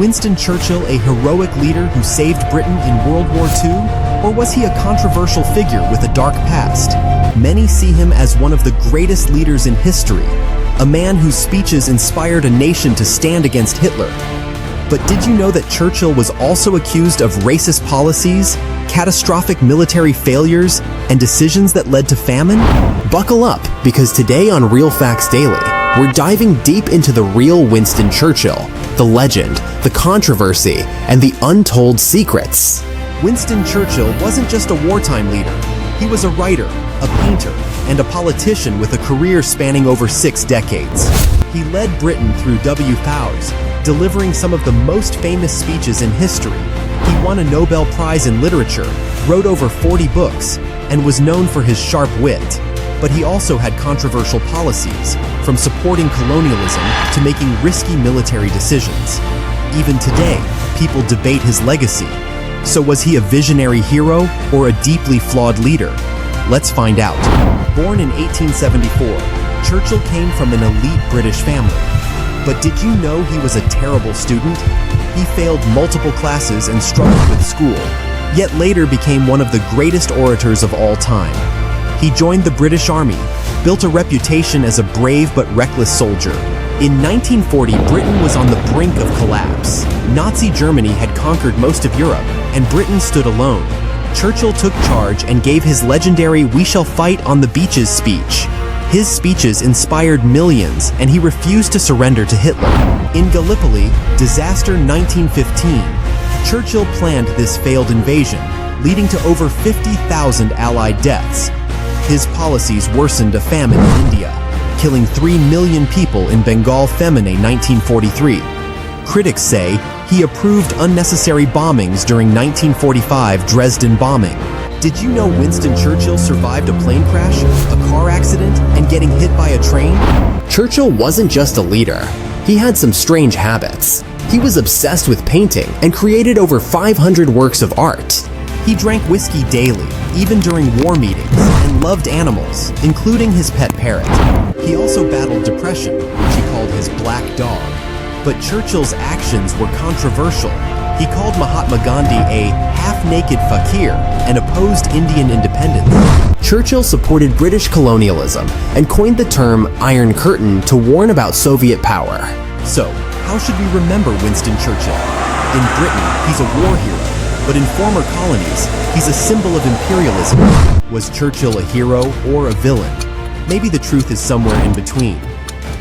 Winston Churchill a heroic leader who saved Britain in World War II? Or was he a controversial figure with a dark past? Many see him as one of the greatest leaders in history, a man whose speeches inspired a nation to stand against Hitler. But did you know that Churchill was also accused of racist policies, catastrophic military failures, and decisions that led to famine? Buckle up, because today on Real Facts Daily, we're diving deep into the real Winston Churchill, the legend, the controversy, and the untold secrets. Winston Churchill wasn't just a wartime leader. He was a writer, a painter, and a politician with a career spanning over 6 decades. He led Britain through WFOUs, delivering some of the most famous speeches in history. He won a Nobel Prize in Literature, wrote over 40 books, and was known for his sharp wit. But he also had controversial policies, from supporting colonialism to making risky military decisions. Even today, people debate his legacy. So was he a visionary hero or a deeply flawed leader? Let's find out. Born in 1874, Churchill came from an elite British family. But did you know he was a terrible student? He failed multiple classes and struggled with school, yet later became one of the greatest orators of all time. He joined the British Army, built a reputation as a brave but reckless soldier. In 1940, Britain was on the brink of collapse. Nazi Germany had conquered most of Europe, and Britain stood alone. Churchill took charge and gave his legendary "We shall fight on the beaches" speech. His speeches inspired millions, and he refused to surrender to Hitler. In Gallipoli, disaster 1915, Churchill planned this failed invasion, leading to over 50,000 Allied deaths. His policies worsened a famine in India, killing 3 million people in Bengal famine 1943. Critics say he approved unnecessary bombings during 1945 Dresden bombing. Did you know Winston Churchill survived a plane crash, a car accident, and getting hit by a train? Churchill wasn't just a leader. He had some strange habits. He was obsessed with painting and created over 500 works of art. He drank whiskey daily, even during war meetings, and loved animals, including his pet parrot. He also battled depression, which he called his black dog. But Churchill's actions were controversial. He called Mahatma Gandhi a half-naked fakir and opposed Indian independence. Churchill supported British colonialism and coined the term Iron Curtain to warn about Soviet power. So, how should we remember Winston Churchill? In Britain, he's a war hero. But in former colonies, he's a symbol of imperialism. Was Churchill a hero or a villain? Maybe the truth is somewhere in between.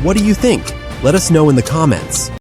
What do you think? Let us know in the comments.